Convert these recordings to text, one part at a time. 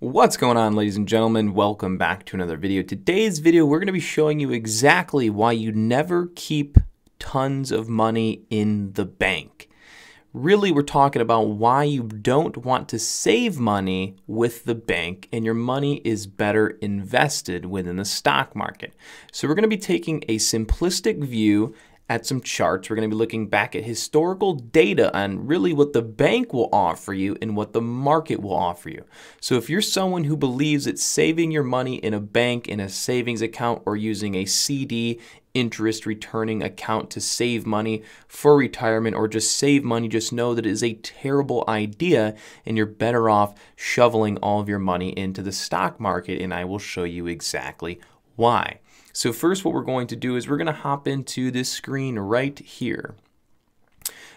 What's going on, ladies and gentlemen? Welcome back to another video. Today's video, we're going to be showing you exactly why you never keep tons of money in the bank. Really, we're talking about why you don't want to save money with the bank and your money is better invested within the stock market. So we're going to be taking a simplistic view at some charts. We're going to be looking back at historical data on really what the bank will offer you and what the market will offer you. So if you're someone who believes that saving your money in a bank, in a savings account, or using a CD, interest returning account to save money for retirement or just save money, just know that it is a terrible idea and you're better off shoveling all of your money into the stock market, and I will show you exactly why. So first, what we're going to do is we're going to hop into this screen right here.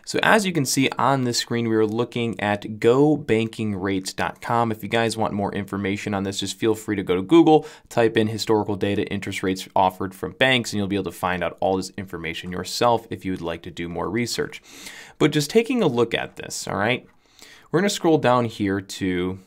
So as you can see on this screen, we are looking at gobankingrates.com. If you guys want more information on this, just feel free to go to Google, type in historical data, interest rates offered from banks, and you'll be able to find out all this information yourself if you would like to do more research. But just taking a look at this, all right, we're going to scroll down here to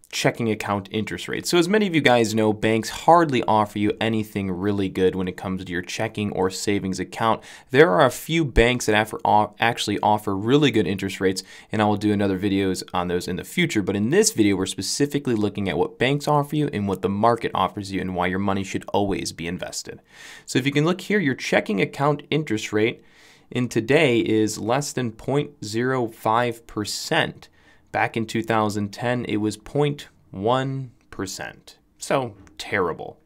checking account interest rates. So as many of you guys know, banks hardly offer you anything really good when it comes to your checking or savings account. There are a few banks that actually offer really good interest rates, and I will do another videos on those in the future. But in this video, we're specifically looking at what banks offer you and what the market offers you and why your money should always be invested. So if you can look here, your checking account interest rate in today is less than 0.05%. Back in 2010, it was 0.1%. So terrible.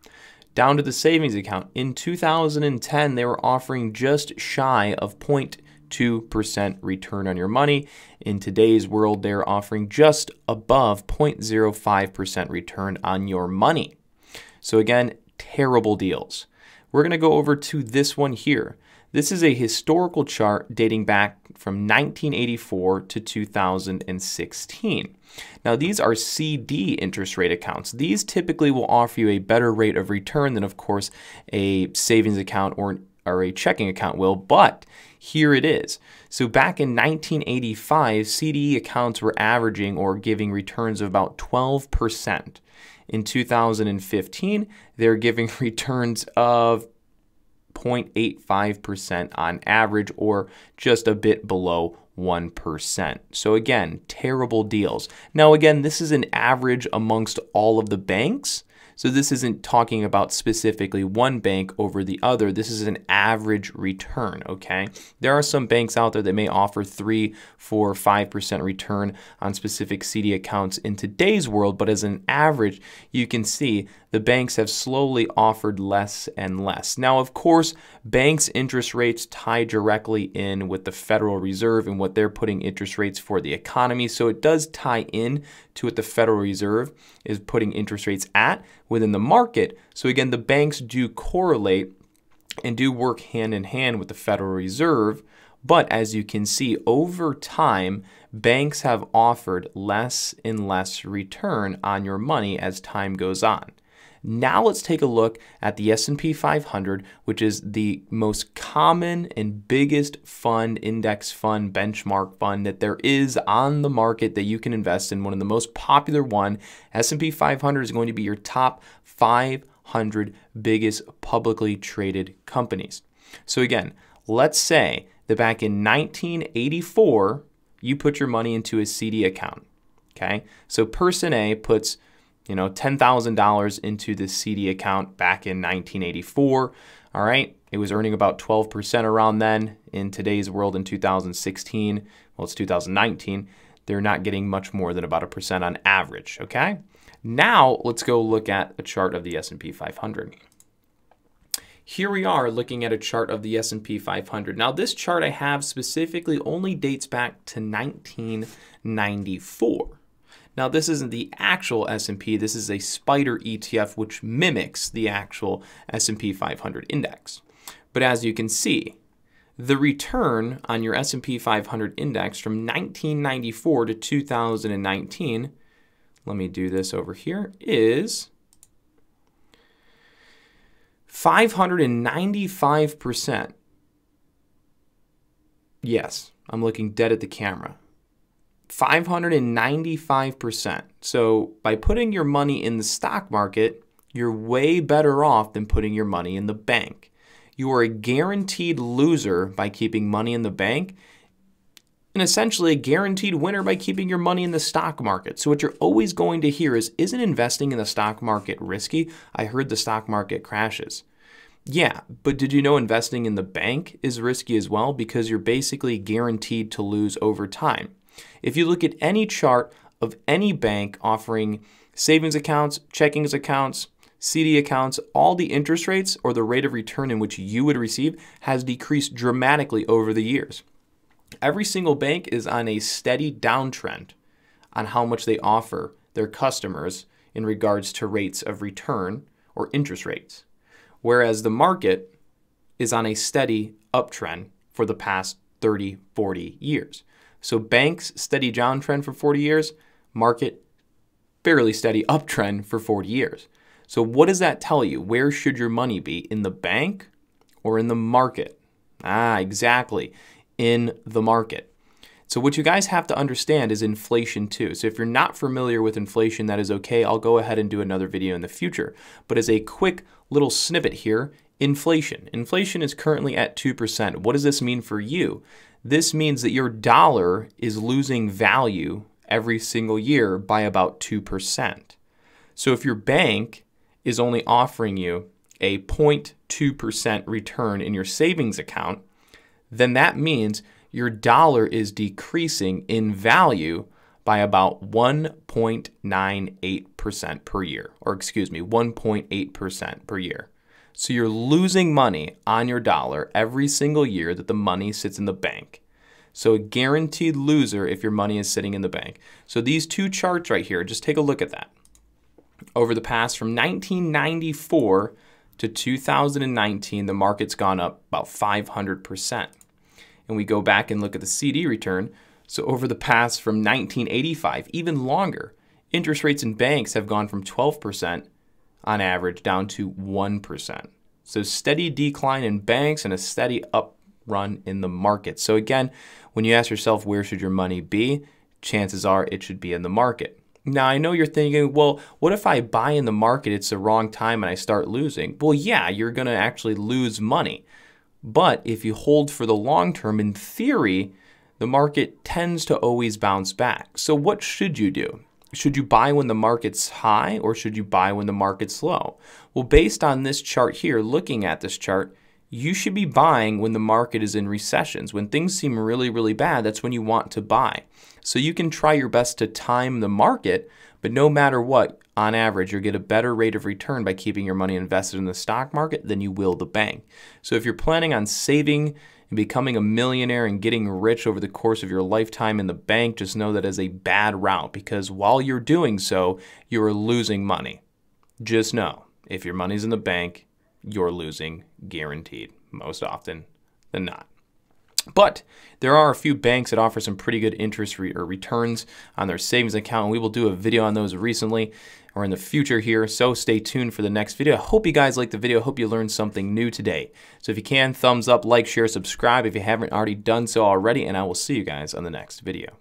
Down to the savings account. In 2010, they were offering just shy of 0.2% return on your money. In today's world, they're offering just above 0.05% return on your money. So again, terrible deals. We're going to go over to this one here. This is a historical chart dating back from 1984 to 2016. Now, these are CD interest rate accounts. These typically will offer you a better rate of return than, of course, a savings account or a checking account will, but here it is. So back in 1985, CD accounts were averaging or giving returns of about 12%. In 2015, they're giving returns of 0.85% on average, or just a bit below 1%. So again, terrible deals. Now again, this is an average amongst all of the banks. So this isn't talking about specifically one bank over the other. This is an average return, okay? There are some banks out there that may offer 3, 4, 5% return on specific CD accounts in today's world, but as an average, you can see the banks have slowly offered less and less. Now, of course, banks' interest rates tie directly in with the Federal Reserve and what they're putting interest rates for the economy. So it does tie in to what the Federal Reserve is putting interest rates at within the market. So again, the banks do correlate and do work hand in hand with the Federal Reserve. But as you can see, over time, banks have offered less and less return on your money as time goes on. Now let's take a look at the S&P 500, which is the most common and biggest fund, index fund, benchmark fund that there is on the market that you can invest in. One of the most popular one, S&P 500 is going to be your top 500 biggest publicly traded companies. So again, let's say that back in 1984, you put your money into a CD account, okay? So person A puts $10,000 into this CD account back in 1984. All right, it was earning about 12% around then. In today's world in 2016, well, it's 2019, they're not getting much more than about 1% on average, okay? Now, let's go look at a chart of the S&P 500. Here we are looking at a chart of the S&P 500. Now, this chart I have specifically only dates back to 1994. Now, this isn't the actual S&P. This is a SPDR ETF, which mimics the actual S&P 500 index. But as you can see, the return on your S&P 500 index from 1994 to 2019, let me do this over here, is 595%. Yes, I'm looking dead at the camera. 595%. So by putting your money in the stock market, you're way better off than putting your money in the bank. You are a guaranteed loser by keeping money in the bank, and essentially a guaranteed winner by keeping your money in the stock market. So what you're always going to hear is, isn't investing in the stock market risky? I heard the stock market crashes. Yeah, but did you know investing in the bank is risky as well, because you're basically guaranteed to lose over time. If you look at any chart of any bank offering savings accounts, checking accounts, CD accounts, all the interest rates or the rate of return in which you would receive has decreased dramatically over the years. Every single bank is on a steady downtrend on how much they offer their customers in regards to rates of return or interest rates, whereas the market is on a steady uptrend for the past 30, 40 years. So banks, steady downtrend for 40 years, market, fairly steady uptrend for 40 years. So what does that tell you? Where should your money be? In the bank or in the market? Exactly, in the market. So what you guys have to understand is inflation too. So if you're not familiar with inflation, that is okay. I'll go ahead and do another video in the future. But as a quick little snippet here, inflation. Inflation is currently at 2%. What does this mean for you? This means that your dollar is losing value every single year by about 2%. So if your bank is only offering you a 0.2% return in your savings account, then that means your dollar is decreasing in value by about 1.98% per year, or 1.8% per year. So you're losing money on your dollar every single year that the money sits in the bank. So a guaranteed loser if your money is sitting in the bank. So these two charts right here, just take a look at that. Over the past from 1994 to 2019, the market's gone up about 500%. And we go back and look at the CD return. So over the past from 1985, even longer, interest rates in banks have gone from 12% on average down to 1%. So steady decline in banks and a steady up run in the market. So again, when you ask yourself where should your money be, chances are it should be in the market. Now, I know you're thinking, well, what if I buy in the market, it's the wrong time and I start losing? Well, yeah, you're going to actually lose money. But if you hold for the long term, in theory, the market tends to always bounce back. So what should you do? Should you buy when the market's high or should you buy when the market's low? Well, based on this chart here, looking at this chart, you should be buying when the market is in recessions. When things seem really, really bad, that's when you want to buy. So you can try your best to time the market, but no matter what, on average, you'll get a better rate of return by keeping your money invested in the stock market than you will the bank. So if you're planning on saving and becoming a millionaire and getting rich over the course of your lifetime in the bank, just know that is a bad route, because while you're doing so, you're losing money. Just know, if your money's in the bank, you're losing guaranteed, most often than not. But there are a few banks that offer some pretty good interest or returns on their savings account, and we will do a video on those recently or in the future here, so stay tuned for the next video. I hope you guys liked the video. I hope you learned something new today. So if you can, thumbs up, like, share, subscribe if you haven't already done so already, and I will see you guys on the next video.